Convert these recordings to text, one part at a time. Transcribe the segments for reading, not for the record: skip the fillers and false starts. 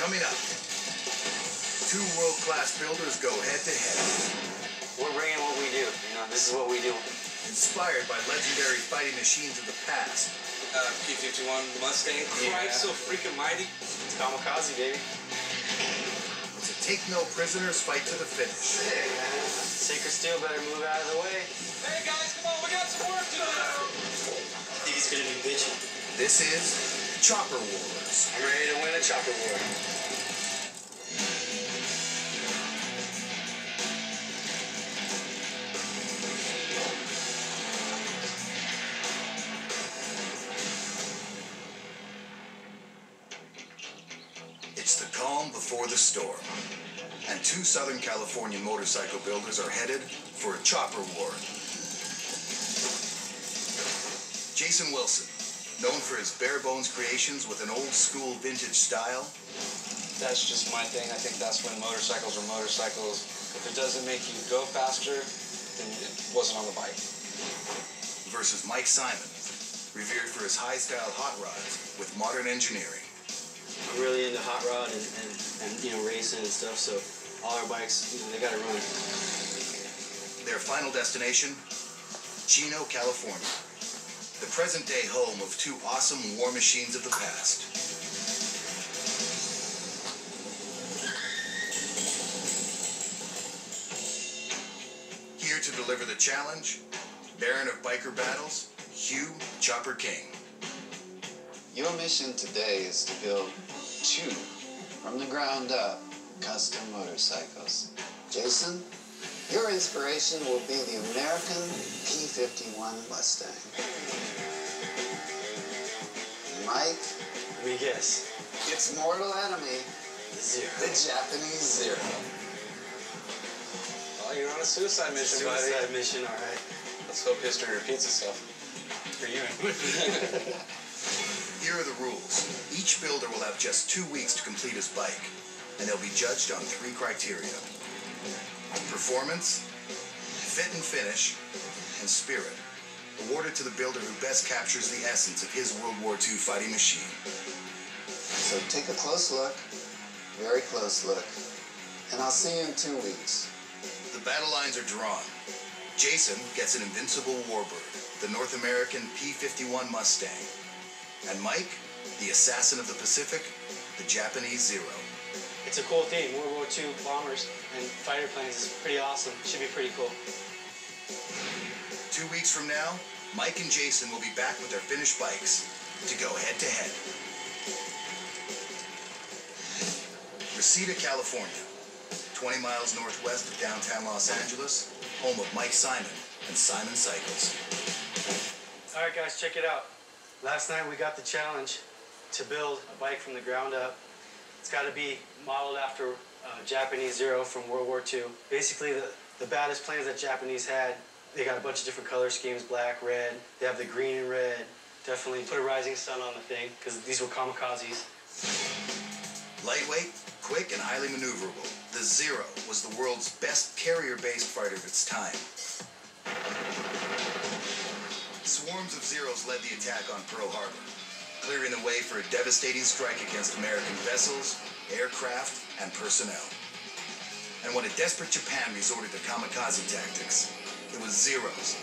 Coming up, two world-class builders go head-to-head. We're bringing what we do. This is what we do. Inspired by legendary fighting machines of the past. P-51 Mustang, Christ so freaking mighty. It's kamikaze, baby. It's a take-no-prisoners fight to the finish. Hey, man. Sacred Steel better move out of the way. Hey, guys, come on, we got some work to do. I think he's gonna be bitching. This is Chopper Wars. I'm ready to win a chopper war. It's the calm before the storm. And two Southern California motorcycle builders are headed for a chopper war. Jason Wilson, known for his bare-bones creations with an old-school vintage style. That's just my thing. I think that's when motorcycles are motorcycles. If it doesn't make you go faster, then it wasn't on the bike. Versus Mike Simon, revered for his high-style hot rods with modern engineering. I'm really into hot rod and racing and stuff, so all our bikes, they gotta run. Their final destination, Chino, California. The present-day home of two awesome war machines of the past. Here to deliver the challenge, Baron of Biker Battles, Hugh Chopper King. Your mission today is to build two, from the ground up, custom motorcycles. Jason, your inspiration will be the American P-51 Mustang. Mike? Let me guess. Its mortal enemy, Zero. the Japanese Zero. Oh, you're on a suicide mission, buddy. Suicide mission, all right. Let's hope history repeats itself. For you. Here are the rules. Each builder will have just 2 weeks to complete his bike, and they'll be judged on 3 criteria: performance, fit and finish, and spirit, awarded to the builder who best captures the essence of his World War II fighting machine. So take a close look, very close look, and I'll see you in 2 weeks. The battle lines are drawn. Jason gets an invincible warbird, the North American P-51 Mustang. And Mike, the assassin of the Pacific, the Japanese Zero. It's a cool thing. World War II bombers and fighter planes is pretty awesome. Should be pretty cool. 2 weeks from now, Mike and Jason will be back with their finished bikes to go head-to-head. Reseda, California, 20 miles northwest of downtown Los Angeles, home of Mike Simon and Simon Cycles. All right, guys, check it out. Last night we got the challenge to build a bike from the ground up. It's got to be modeled after Japanese Zero from World War II. Basically, the baddest planes that Japanese had, they got a bunch of different color schemes, black, red. They have the green and red. Definitely put a rising sun on the thing, because these were kamikazes. Lightweight, quick, and highly maneuverable, the Zero was the world's best carrier-based fighter of its time. Swarms of Zeros led the attack on Pearl Harbor, clearing the way for a devastating strike against American vessels, aircraft, and personnel. And when a desperate Japan resorted to kamikaze tactics, it was Zeros,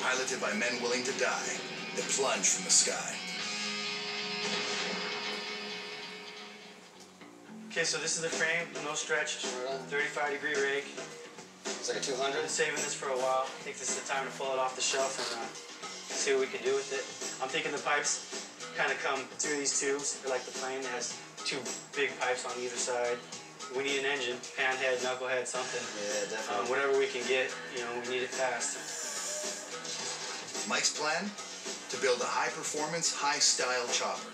piloted by men willing to die, that plunged from the sky. Okay, so this is the frame, no stretch, 35-degree rake. It's like a 200. I've been saving this for a while. I think this is the time to pull it off the shelf and see what we can do with it. I'm thinking the pipes kind of come through these tubes. They're like the plane that has 2 big pipes on either side. We need an engine, pan head, knucklehead, something. Yeah, definitely. Whatever we can get, we need it fast. Mike's plan? To build a high-performance, high-style chopper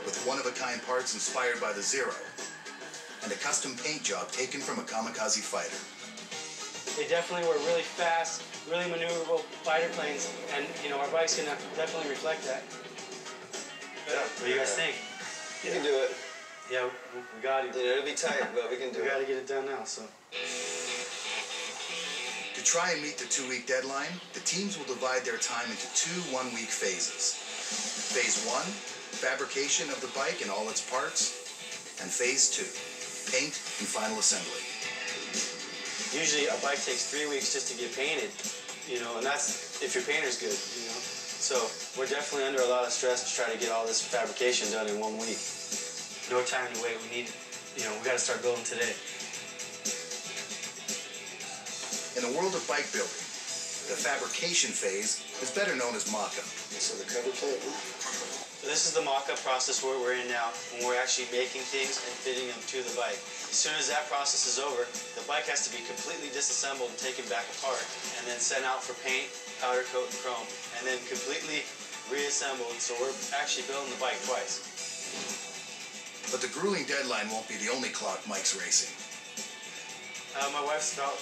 with one-of-a-kind parts inspired by the Zero and a custom paint job taken from a kamikaze fighter. They definitely were really fast, really maneuverable fighter planes, and our bike's gonna definitely reflect that. Yeah. What do you guys think? You can do it. Yeah, we got it. It'll be tight, but we can do We it. got to get it done now, so. To try and meet the 2-week deadline, the teams will divide their time into 2 one-week phases. Phase 1, fabrication of the bike and all its parts. and Phase 2, paint and final assembly. Usually a bike takes 3 weeks just to get painted, and that's if your painter's good. So we're definitely under a lot of stress to try to get all this fabrication done in 1 week. No time to wait. We got to start building today. In the world of bike building, the fabrication phase is better known as mock-up. So the cover plate, So this is the mock-up process where we're in now, when we're actually making things and fitting them to the bike. As soon as that process is over, the bike has to be completely disassembled and taken back apart, and then sent out for paint, powder coat, and chrome, and then completely reassembled. So we're actually building the bike twice. But the grueling deadline won't be the only clock Mike's racing. My wife's about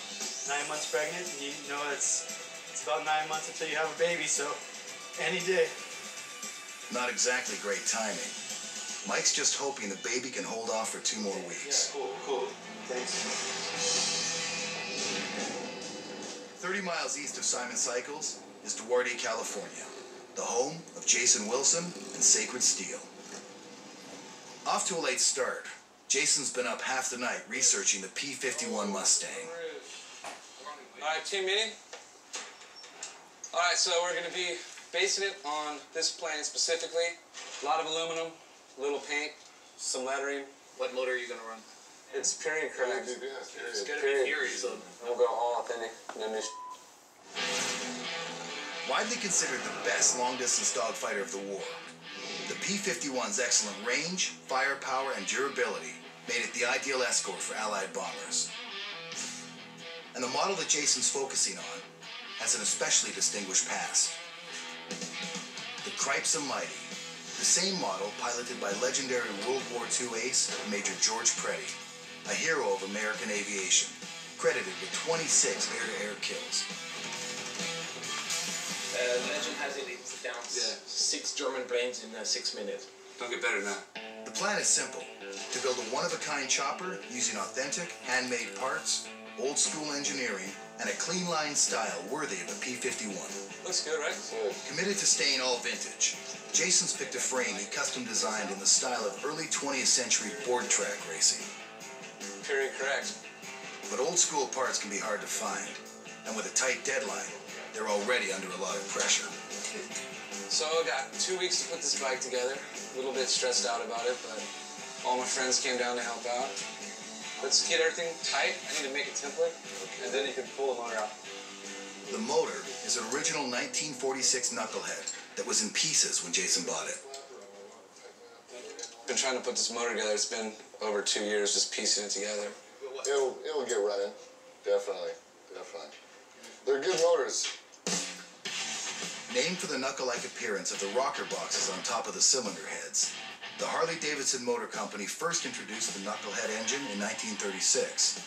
9 months pregnant. It's about 9 months until you have a baby, so any day. Not exactly great timing. Mike's just hoping the baby can hold off for 2 more weeks. Yeah, cool. Thanks. 30 miles east of Simon Cycles is Duarte, California, the home of Jason Wilson and Sacred Steel. Off to a late start, Jason's been up half the night researching the P51 Mustang. All right, team meeting. All right, so we're gonna be basing it on this plane specifically. A lot of aluminum, little paint, some lettering. What motor are you gonna run? It's period correct. It's gonna be period. So We'll go all authentic. No new Widely considered the best long-distance dogfighter of the war, the P51's excellent range, firepower, and durability made it the ideal escort for Allied bombers. And the model that Jason's focusing on has an especially distinguished past. The Cripes and Mighty, the same model piloted by legendary World War II ace Major George Preddy, a hero of American aviation, credited with 26 air-to-air kills. the engine has it down 6 German brains in 6 minutes. Don't get better than that. The plan is simple: to build a one-of-a-kind chopper using authentic, handmade parts, old-school engineering, and a clean line style worthy of a P51. Looks good, right? Good. Committed to staying all vintage, Jason's picked a frame he custom designed in the style of early 20th century board track racing. Period correct. But old-school parts can be hard to find, and with a tight deadline, they're already under a lot of pressure. So I got 2 weeks to put this bike together. A little bit stressed out about it, but all my friends came down to help out. Let's get everything tight. I need to make a template, and then you can pull the motor out. The motor is an original 1946 knucklehead that was in pieces when Jason bought it. Been trying to put this motor together. It's been over 2 years just piecing it together. It'll get running. Definitely. They're good motors. Named for the knuckle-like appearance of the rocker boxes on top of the cylinder heads, the Harley-Davidson Motor Company first introduced the knucklehead engine in 1936.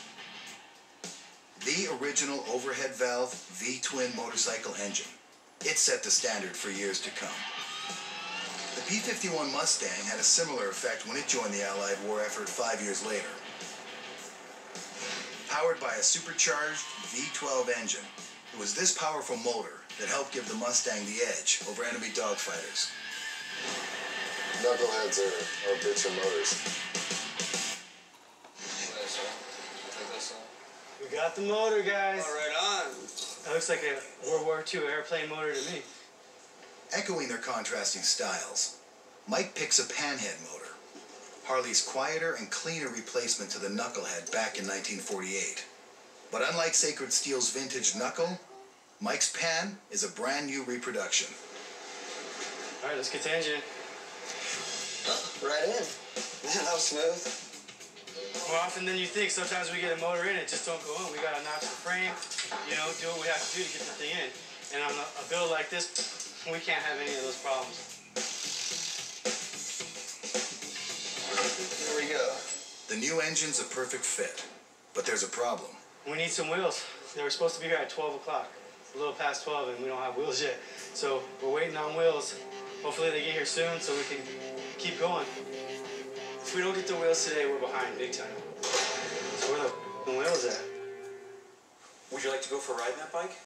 The original overhead valve V-twin motorcycle engine. It set the standard for years to come. The P-51 Mustang had a similar effect when it joined the Allied war effort 5 years later. Powered by a supercharged V12 engine, it was this powerful motor that helped give the Mustang the edge over enemy dogfighters. Knuckleheads are bitchin' motors. We got the motor, guys. All right on. That looks like a World War II airplane motor to me. Echoing their contrasting styles, Mike picks a panhead motor, Harley's quieter and cleaner replacement to the knucklehead back in 1948. But unlike Sacred Steel's vintage knuckle, Mike's pan is a brand new reproduction. All right, let's get to engine. Right in. Man, that was smooth. More often than you think, sometimes we get a motor in, it just don't go in. We gotta notch the frame, do what we have to do to get the thing in. And on a build like this, we can't have any of those problems. Here we go. The new engine's a perfect fit, but there's a problem. We need some wheels. They were supposed to be here at 12 o'clock. It's a little past 12 and we don't have wheels yet. So we're waiting on wheels. Hopefully they get here soon so we can keep going. If we don't get the wheels today, we're behind big time. So where the wheels at? Would you like to go for a ride in that bike?